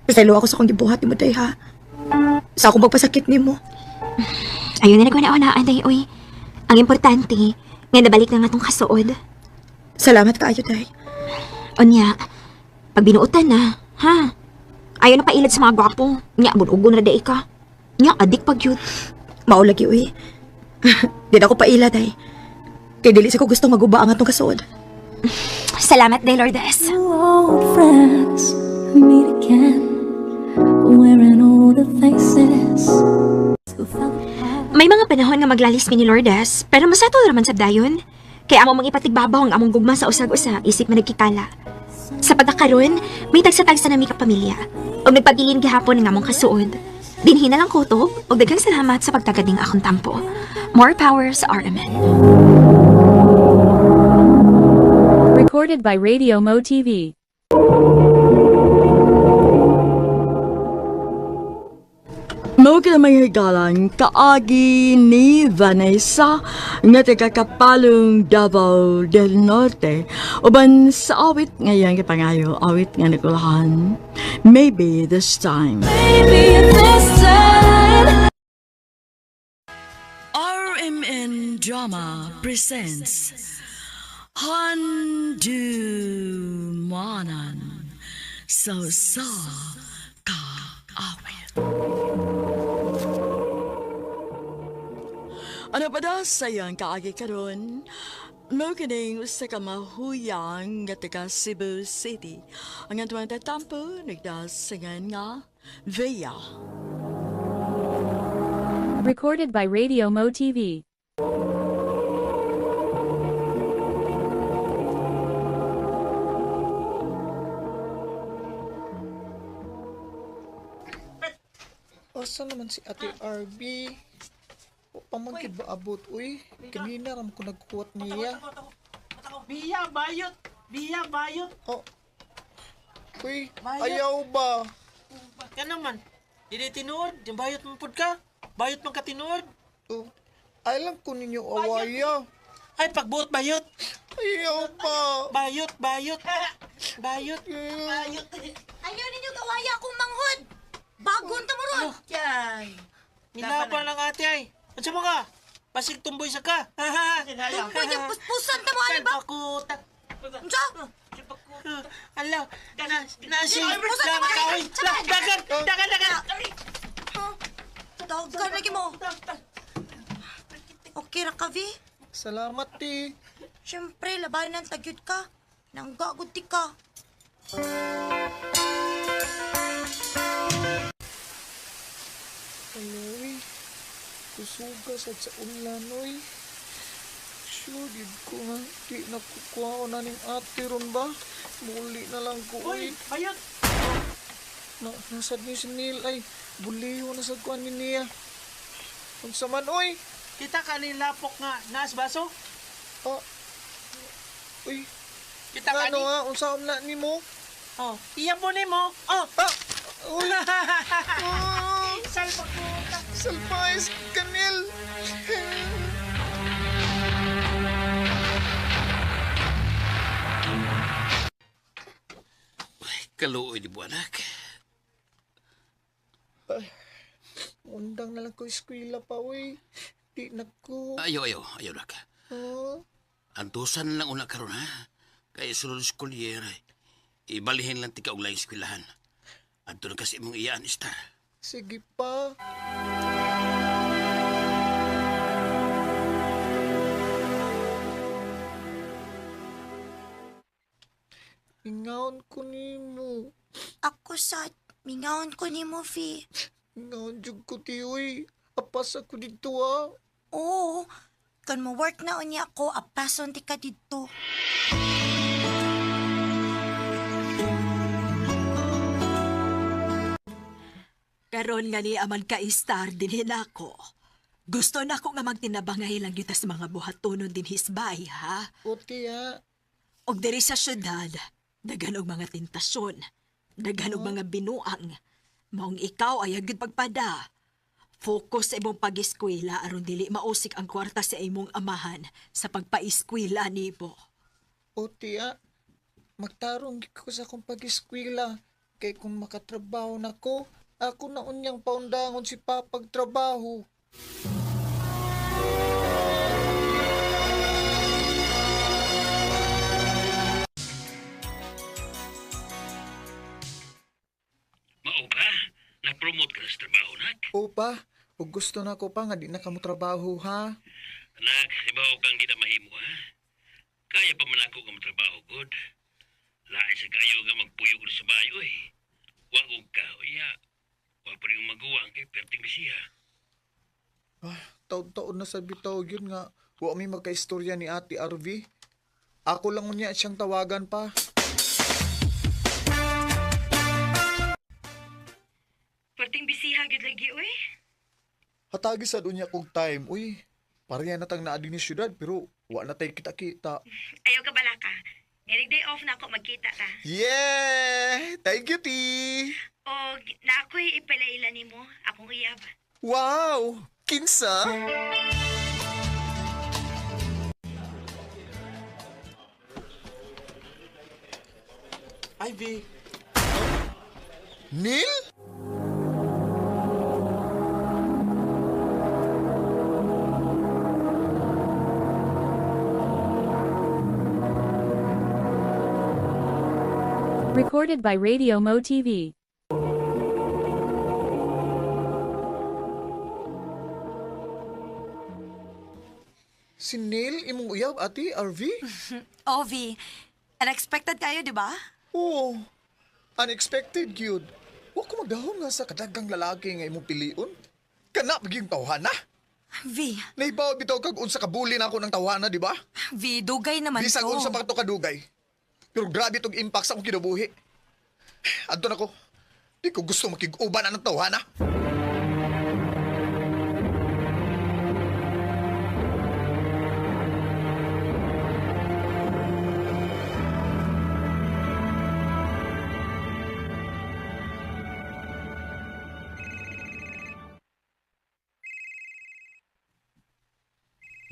Pasalo ako sa kong gibuhat nimo, day, ha? Sa akong pagpasakit nimo. Ayun na nagwana-wanaan, day, oy. Ang importante, nga nabalik na nga tong kasuod. Salamat kaayo, day. Onya, pag binuutan na, ha? Ayaw na pailad sa mga gwapo. Nya, bunugo na day ka. Nya, adik pag yun. Maulagi, uy. Di na ako paila, day. Kaya dili sa ko gusto maguba ang atong kasuod. Salamat, day, Lourdes. Old friends meet again, wearing all the faces. May mga panahon nga maglalis mi ni Lourdes, pero masatol raman sa dayon. Kaya amo mang ipatigbabaw ang among gugma sa usag-usa, isip man nagkikala. Sa pagkakaroon, may tagsa-tagsa na mi kapamilya. O nagpabilin gihapon ng among kasuod. Dinhi na lang kutob, o daghang salamat sa pagtagading akong tampo. More power sa RMN. Recorded by Radio Mo TV. Mao ka may higalan kaagi ni Vanessa nga taga Kapalong, Davao del Norte uban sa awit ngayang ipangayo awit nga nagulahan. Maybe this time. RMN Drama presents Handumanan So Ka Awit. Ano pa daw sayang kaagi karon? Mo kining sa kamahuyang nga taga Cebu City. Ang atuang tatampo nagdasingan nga Veya. Recorded by Radio Mo TV. Asa naman si Ate RB? O pamangkid ba abot, uy? Kanina ram ko nagkuwat niya. Biya, bayot! Biya, bayot! Oh. Uy, ayaw ba? Ka naman. Dili tinuod. Yung bayot mo pud ka. Bayot man ka tinuod. Oh. Ay lang ko ninyo awaya. Ay, pagbuot bayot. Ayaw ba? Bayot, bayot. Bayot. Bayot. Ayaw ninyo gawaya akong manghod. Bagon ta mo ron. Yan. Minapan lang ate ay. Ansa mo ka? Pasig tumboy sa ka. Tumboy yung puspusan ta mo, ano ba? Pakuta. Ansa? Ala, nasi. Puspusan ta mo, Kaoy. Dagan. Dagan lagi mo. Okay ra ka, Vi? Salamat, ti. Siyempre, labanan ng tagyod ka. Nanggagod ti ka. Aloy, kusuga sa ulan, oy. Sure, gid ko nga. Di nakukuha ko na ning ate ron ba? Muli na lang ko, oy. Bayot. Nasad ni si Neil, ay. Buliho na sa kuha ni Nia. Unsa man, oy. Kita ka ni lapok nga naas baso? Ah. Uy, Kita ka Ano nga, unsa na ni mo? Oh, iya mo ni mo. Oh. Uy! Salpa ko. Salpais, Kanil! Kaluoy di mo, anak. Ay, undang na lang ko eskwela pa, uy. Di na ko. Ayaw, nak. Oh, Antusan lang una karon ha. Kaya sulod eskulyera. Ibalihin lang tika og laing eskwelahan. Adto na kasi imong iyaan, Star. sige pa. Ingawon ko ni mo. Ako sad, mingaon ko ni mo, Fi. Ingawon jud ko ti, uy. Apas ako dito, ah. Oo, kan mo work na unya ako, apason ti ka dito. Karon nga ni aman ka Star dinhi nako. Gusto na ko nga magtinabangay lang yuta sa mga buhatonon din hisbay, ha? Puti, ah. Og diri sa syudad, daghan og mga tentasyon, daghan og mga binuang. Maong ikaw ay agad pagpada. Focus sa imong pag-eskwela aron dili mausik ang kwarta sa imong amahan sa pagpa-eskwela nibo. Puti, ah. Magtarong ko sa akong pag-eskwela. Kay kung makatrabaho na ko, ako na unyang paundangon si Papag trabaho. Mao ba? Na-promote ka na sa trabaho, nak? Opa, ug gusto na ko pa nga di na kamo trabaho, ha? Nak, ibaw kang di na mahimo, ha? Kaya pa man ako ka matrabaho, good. Lain sa kayo nga magpuyo ko sa bayo, eh. Wagong ka, ya. Wag pa rin magawa kay perting siya. Ah, taon-taon na sa bitaw yun nga. Wa may magkaistorya ni Ate RV. Ako lang unya siyang tawagan pa. Perting bisiha gid lagi, uy. Hatagi sa dunya kong time, uy. Pareha na tang naadi ni syudad pero wa na tayo kita-kita. Ayaw ka bala ka. Every day off na ako magkita ta. Yeah! Thank you, T! O, na ako'y ipalaila ni mo, akong iyab. Wow! Kinsa? Ivy. Neil? Recorded by Radio Mo TV. Si Neil, imong uyab, Ate RV? Ovi, unexpected kayo, di ba? Oo. Unexpected, yun. Wa ko magdahon nga sa kadagang lalaki nga imong piliun. Kana maging tawhana. V. Naibaw bitaw kag unsa kabuli na ako ng tawhana, di ba? V, dugay naman Bisag ko. unsa pa to kadugay. Pero grabe tong impact sa akong kinabuhi. Adto na ko. Di ko gusto makig-uban na ng tawhana.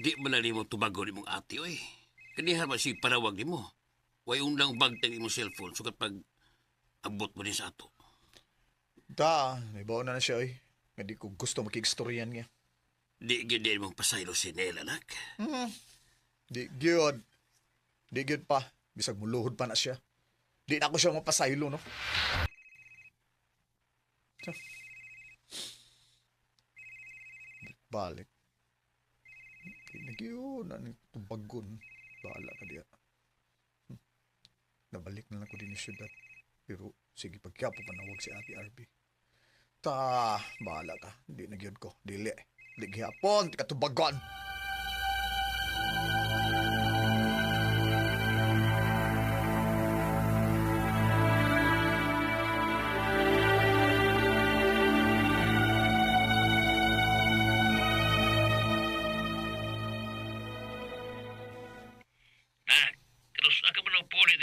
Di man na mo tubago ni mong ate, oy. Kanihan ba si parawag ni mo? Way undang bagtag imong cellphone sukat pag abot mo din sa ato. Da, naibaw na siya, oy. Nga di ko gusto makig-storyan niya. Di gid din mong pasaylo si Nel, anak. Di gyud. Di gyud pa. Bisag muluhod pa na siya. Di na ako siya mapasaylo, no? Balik. Di na gyud. Ano tumbagon. Bahala ka diya. Nabalik na lang ko din sa syudad. Pero sige, pagkyapo panawag si Ate RB. Bahala ka. Di na gyud ko. Dili. Di gihapon. Di ka tubagon. Terus ako man ang pulit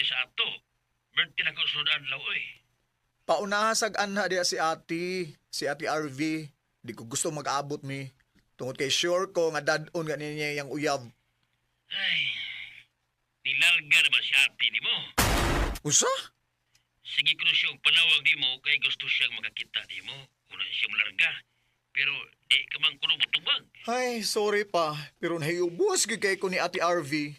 adlaw oy. Paunahasag anha diya si ate RV. Di ko gusto mag-abot mi. Tungod kay sure ko nga dadon nga niya yung uyab. Ay, nilarga naman si ate ni mo. Usa? Sige ko na siyang panawag di mo kay gusto siyang makakita di mo. Una siyang larga. Pero di ka man kuno motubag. Ay, sorry pa. Pero nahiyubos gigay ko ni ate RV.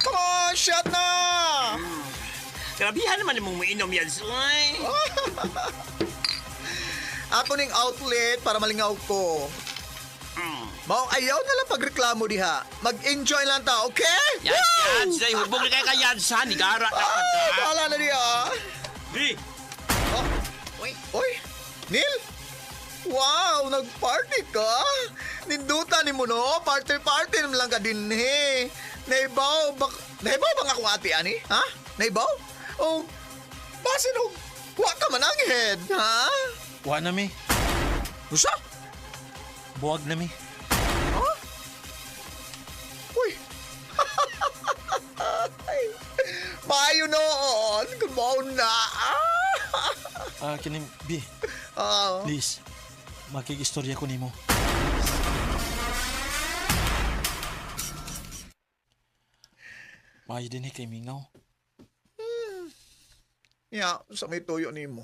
Come on, shot na! Grabihan naman mong mainom yan, Soy. Ako ning outlet para malingaw ko. Maong ayaw na lang pagreklamo diha. Mag-enjoy lang ta, okay? Yan, Soy. Hubog na kayo kayan sa nigara na kada. Bahala na diha. Di. Oy, Neil? Wow, nag-party ka? Ninduta ni mo no? Party naman lang ka din eh. Naibaw bang ako ate ani? Ha? Naibaw? O, basin o, wa ka man ang head, ha? Wa na mi. Usa? Buwag na mi. Huh? Uy. Maayo noon. Good morning na. Kining, B. Please, makikistorya ko nimo. Maayo din kay Mingaw. Sa may tuyo ni mo.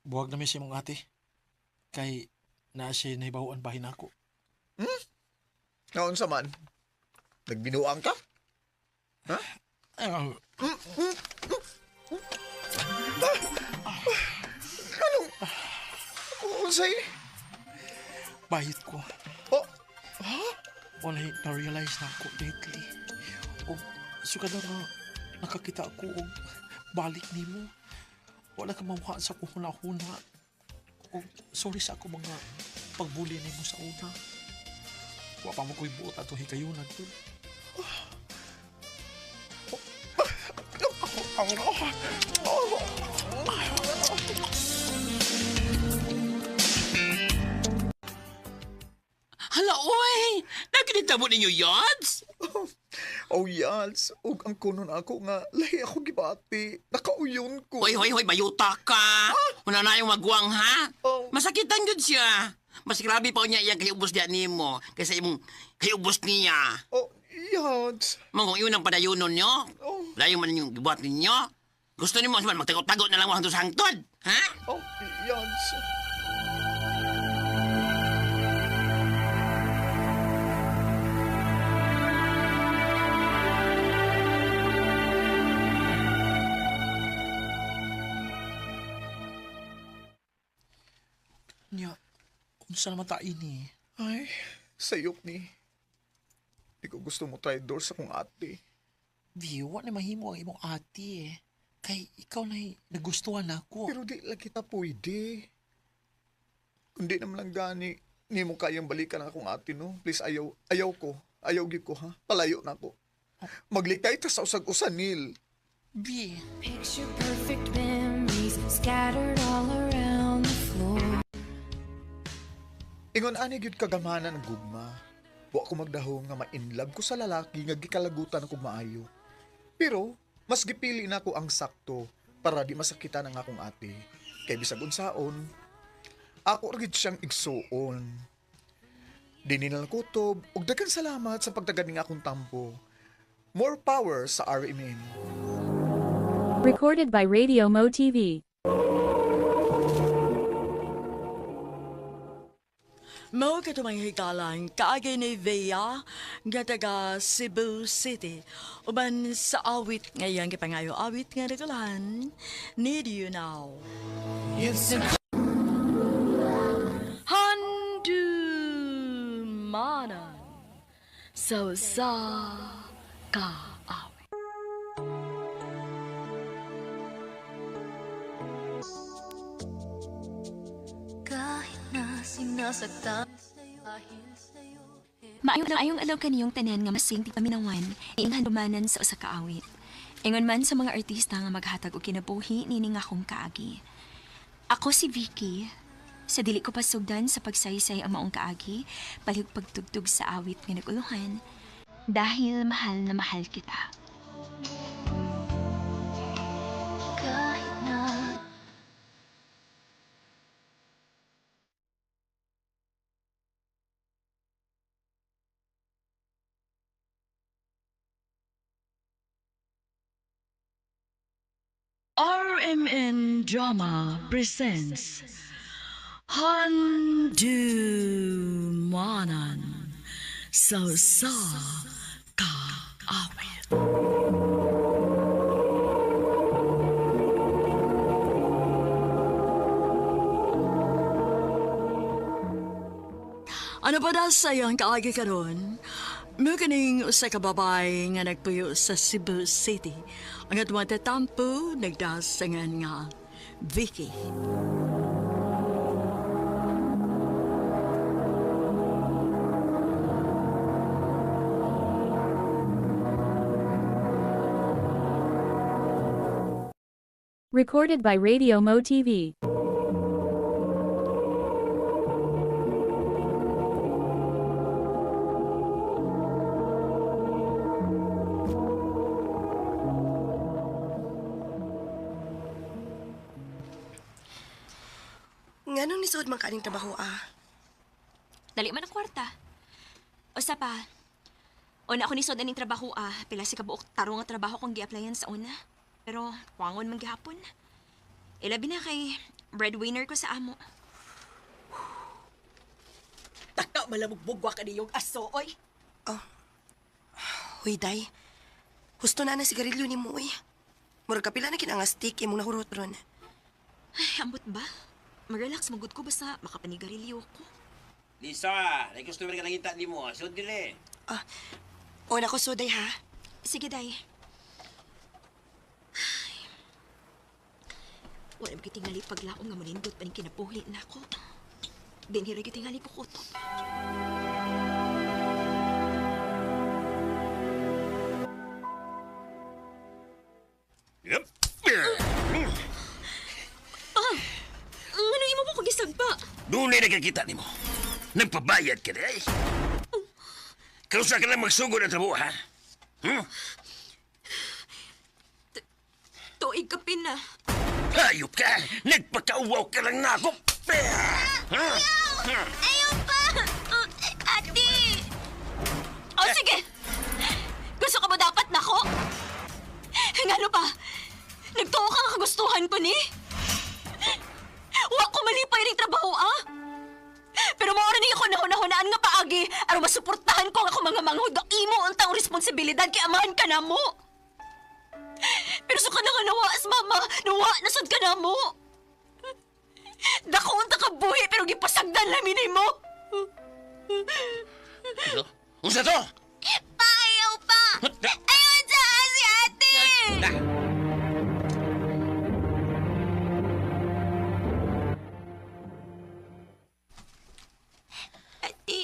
Buwag na mi si mong ate. Kay naa siya nahibawan bahin ako. Naon sa man? Nagbinuang ka? Ha? Anong? Unsay? Bahit ko. Oh? Ha? Walay na-realize na ako lately. O sukad na nga nakakita ako og balik nimo. Wala ka mamuha sa kuhuna-huna. O sorry sa ako mga pagbuli nimo sa una. Wa pa mo ko'y buot ato hikayunan to. Hala, oy! Nakinitabo ninyo, Yods? Oh, Yals. Ug ang kunon ako nga, lahi ako gibati. Nakauyon ko. Hoy, bayuta ka! Una na yung magwang, ha? Masakitan yun siya. Mas grabe pa niya iyang kayubos diyan nimo kaysa imong kayubos niya. Oh, Yals. Mangong yun ang padayunon nyo? Layo man yung gibuhat ninyo? Gusto niyo mo magtagot-tagot na lang mo hangtod sa hangtod? Ha? Oh, Yals. Nya, unsa naman ta ini? Ay, sayop ni. Di ko gusto mo traitor sa kong ate. View, wa na mahimo ang imong ate eh. Kay ikaw na nagustuhan ako. Pero di lang kita pwede. Kundi naman lang gani, ni mo kayang balikan ang akong ate, no? Please, ayaw ko. Ayaw gid ko, ha? Palayo na ko. Maglikay ta sa usag-usan, Neil. B. Picture perfect memories scattered all around the floor. Ingon ani gyud kagamana ng gugma. Wa ko magdahong nga ma-inlove ko sa lalaki nga gikalagutan ako maayo. Pero mas gipili na ko ang sakto para di masakitan ang akong ate. Kay bisag unsaon, ako rin siyang igsuon. Dini na kutob ug daghang salamat sa pagtagad ning akong tampo. More power sa RMN. Recorded by Radio Mo TV. Mao katumang hikalan kaagay ni Vea nga taga Cebu City. Uban sa awit ngayang gipangayo awit nga nagalan. Need You Now. Handumanan sa ka awit. Kahit na sinasaktan sa'yo Maayong alaw kaniyong tanan nga masing ti paminawan, iing handumanan sa usa ka awit. Ingon man sa mga artista nga maghatag og kinabuhi nining akong kaagi. Ako si Vicky. Sa dili ko pasugdan sa pagsaysay ang maong kaagi, palig pagtugtog sa awit nga naguluhan, dahil mahal na mahal kita. Kahit na RMN Drama presents Handumanan sa Kaawit. Ano pa da sayang kaagi karon? Mukaning usa ka babay nga nagpuyo sa Cebu City. Ang atong tatampo nagdasangan nga Vicky. Recorded by Radio Mo TV. Nganong nisod man kaning trabaho Dali man ang kwarta. Usa pa, una ako nisod aning trabaho pila si kabuok taro nga trabaho kong gi-applyan sa una. Pero wangon man gihapon. Ilabi na kay breadwinner ko sa amo. Taka malamugbugwa ka niyong aso, oy. Huy, day. Husto na sigarilyo ni mo, oy. Murag kapila na kinang stick imong nahurot ron. Ay, ambot ba? Mag-relax, magod ko basta makapanigarilyo ko. Lisa, may customer ka nakita ni mo. Sud dili. Una ko suday, ha? Sige, day. Wala mo kitingali paglaong nga manindot pa ning kinabuhi na ako. Binhira kitingali ko kutot. Yep. Ano imo mo kong gisagpa? Dunay nakakita ni mo. Nagpabayad ka na eh. Kausa ka lang magsugod ang trabaho, ha? Tuig ka pina. Hayop ka! Nagpakauwaw ka lang na ako! Ayaw pa! Ate! Sige! Gusto ka ba dapat na ako? Ngano pa? Nagtuo ka nga kagustuhan ko ni? Wa ko malipay ning trabaho, Pero maura ni ako nahunahunaan nga paagi aron masuportahan ko ang ako mga manghod imo untang responsibilidad kay amahan ka na mo. Pero sa ka na nga nawaas, mama. Nawa, nasad ka na mo. Dako unta ka buhi pero gipasagdan lamin mo. Unsa to? Ayaw pa! Ayaw dyan si ate! Ate,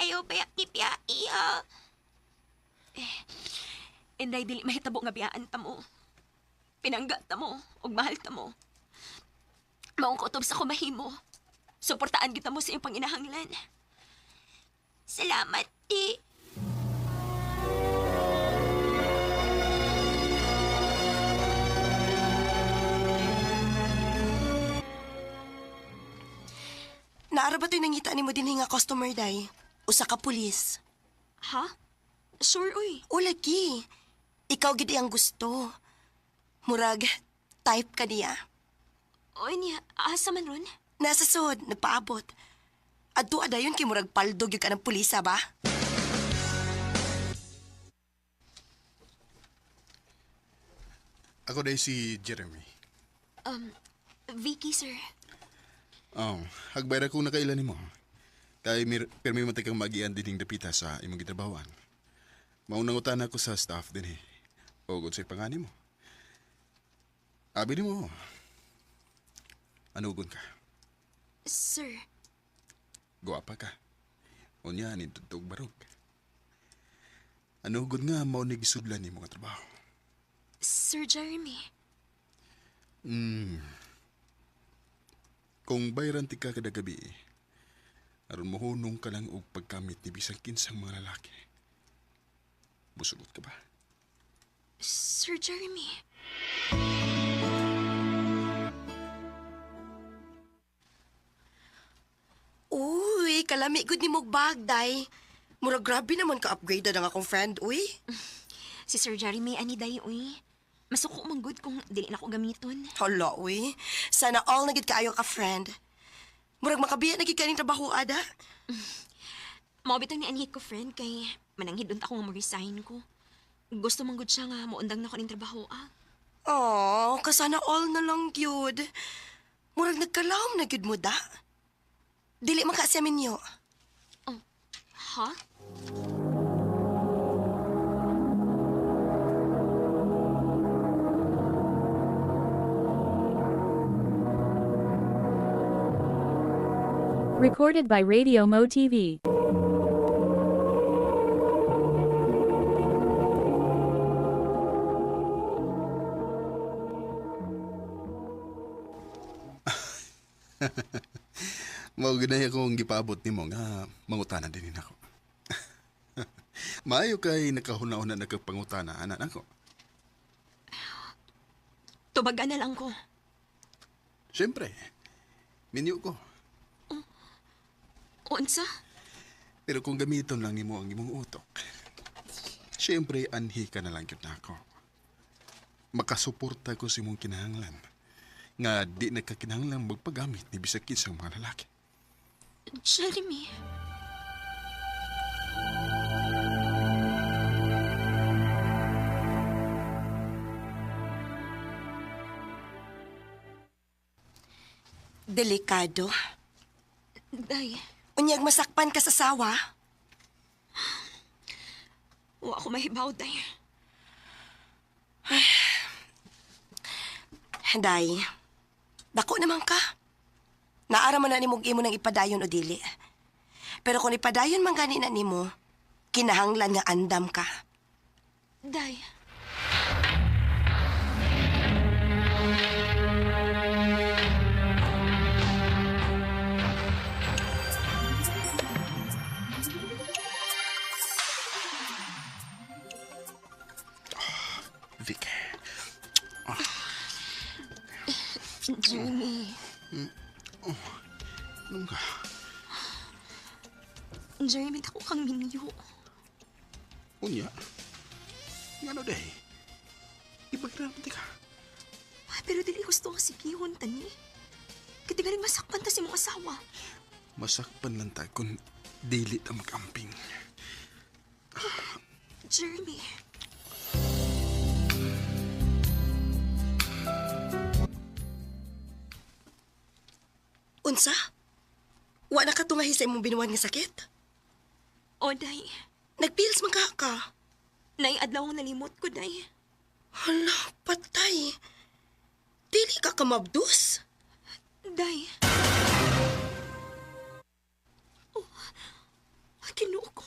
ayaw pa yak ipiyai, Inday dili mahitabo nga biyaan ta mo. Pinangga ta mo, ug mahal ta mo. Maong kutob sa kumahimo. Suportaan kita mo sa iyong panginahanglan. Salamat, ti. Naara ba to'y nangita ni mo din nga customer, day? Usa ka pulis. Ha? Sure, uy. O, lagi. Ikaw gid ang gusto. Murag, type ka niya. Uy, niya, asa man ron? Nasa sod, nagpaabot. Adto adayon kay murag paldog yung ka ng pulisa ba? Ako day si Jeremy. Vicky, sir. Hagbayra kung nakailan ni mo. Kaya permi matay kang magian dining dapita sa imong gitrabawan. Maunang ako sa staff din Pagod sa pangani mo. Abi ni mo. Anugon ka. Sir. Guwapa ka. Unya, nintutog barog. Ano gud nga mao ni gisudlan ni mga trabaho? Sir Jeremy, Kung bayran ti ka kada gabi, aron mohunong ka lang og pagkamit ni bisang kinsang mga lalaki. Musugot ka ba? Sir Jeremy. Uy, kalami gud ni mog bagday. Mura grabe naman ka-upgrade ang akong friend, uy. Si Sir Jeremy, ani day, uy. Masuko man good kung dili na ko gamiton. Hala, uy. Sana all nagid kaayo ka, friend. Murag makabiya nagid ka ning trabaho, ada. Maubitang ni anhit ko, friend, kay mananghid unta ako nga mo-resign ko. Gusto man good siya nga muundang na ko ning trabaho, ah. Oh, kasana all na lang gyud. Murag nagkalawom na gyud mo da. Dili man ka sa minyo. Ha? Recorded by Radio Mo TV. Mao ginaya kong gipaabot nimo nga mangutana din ako. Maayo kay nakahuna-una nagpangutana anak nako. Tubagan na lang ko. Siyempre, minyo ko. Unsa? Pero kung gamiton lang nimo ang imong utok, siyempre anhi ka na lang yun ako. Makasuporta ko sa imong kinahanglan. Nga di nagkakinahanglan magpagamit ni bisag kinsang mga lalaki. Jeremy. Delikado. Day. Unyag masakpan ka sa sawa. Wa ako mahibaw, day. Day, dako naman ka. Naara man na nimog imo ng ipadayon o dili. Pero kung ipadayon man gani na nimo, kinahanglan nga andam ka. Day. Vic. Jeremy. Anong ka? Jeremy, dako kang minyo. Unya? Ngano day? Ibagiran pati ka. Pero dili gusto nga sikihon, tani. Katigaling masakpan ta si mong asawa. Masakpan lang tayo kung dili ta mag-amping. Jeremy. Unsa? Wa na ka tungahi sa imong binuwan nga sakit? O, day. Nagpils man ka. Nay, adlaw ang nalimot ko, day. Hala, patay. Dili ka kamabdus? Day. Oh, kinuo ko.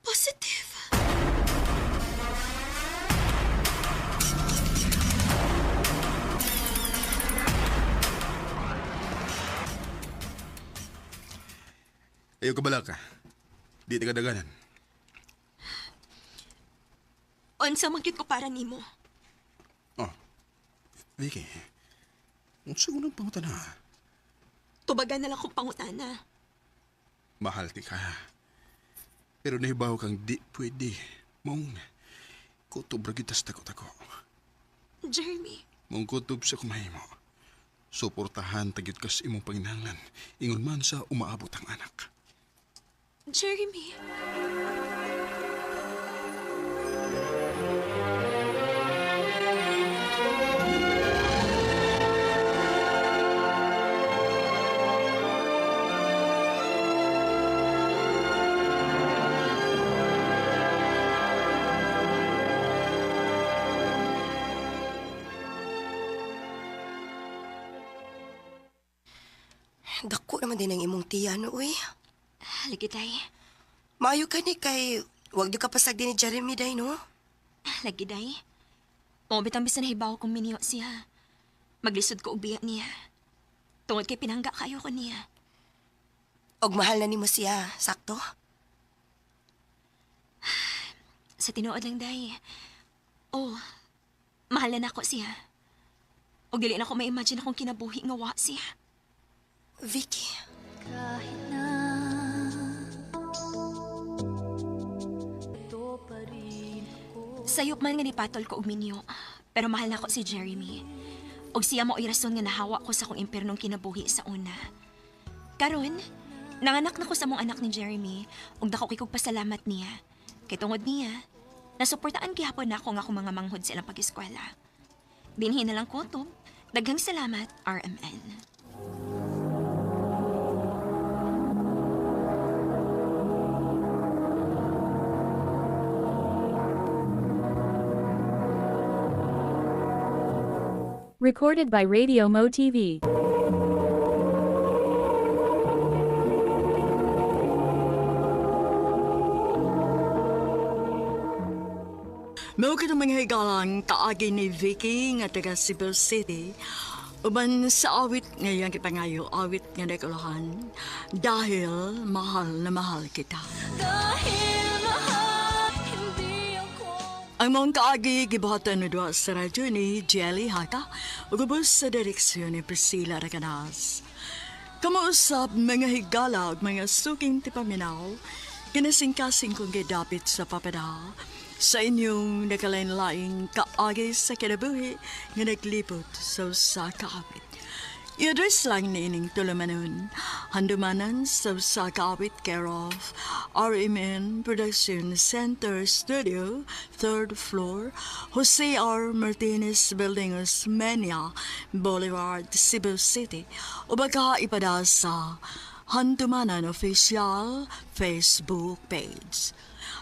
Positive. Ayaw ka bala ka. Di ka daganan. Unsa magkit ko para nimo? Oh, Vicky. Unsa ko nang pangutana? Tubagan na lang kong pangutana. Mahal ti ka. Pero nahibaw kang di pwede. Mong kutob ra gitas tako-tako. Jeremy. Mong kutob sa kumahimo. Suportahan tagyud kas imong panginahanglan. Ingon man sa umaabot ang anak. Jeremy. Dako naman din ang imong tiya, no, uy. Lagi, day. Maayo ka ni kay wag di ka pasag din ni Jeremy day, no? Lagi, day. Mabitang bisa nahibaw kong miniyo siya. Maglisod ko og biya niya. Tungod kay pinangga kayo ko niya. Og mahal na nimo siya, sakto? Sa tinuod lang, day. Oh, mahal na ako siya. Og dili na ko ma-imagine akong kinabuhi nga wa siya. Vicky. Sayop man nga ni patol ko og minyo, pero mahal na ko si Jeremy. Og siya mo rason nga nahawa ko sa kong impernong kinabuhi sa una. Karon, nanganak na ko sa mong anak ni Jeremy, og dako kay kog pasalamat niya. Kay tungod niya, nasuportaan gihapon na ako nga akong mga manghod sa ilang pag-eskwela. Dinhi na lang ko to. Daghang salamat, RMN. Recorded by Radio Mo TV. Mao ka mga higalang kaagi ni Vicky nga taga Cebu City. Uban sa awit ngayang kipangayo, awit nga nagulahan. Dahil mahal na mahal kita. Ang mong kaagi gibuhatan na doon sa radyo ni Jelly Haka ug ubos sa direksyon ni Priscilla Raganas. Kamuusap mga higala ug mga suking tipaminaw, kinasingkasing kong gidapit sa papada sa inyong nakalain-laing kaagi sa kinabuhi nga naglipot sa usa ka awit. I-address lang ni ining tulumanon, handumanan sa usa ka awit care of RMN Production Center Studio, 3rd floor, Jose R. Martinez Building, Osmeña Boulevard, Cebu City. O baka ipada sa Handumanan Official Facebook page.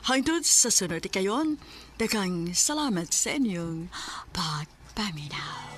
Hangtod sa sunod kayon, daghang salamat sa inyong pagpaminaw.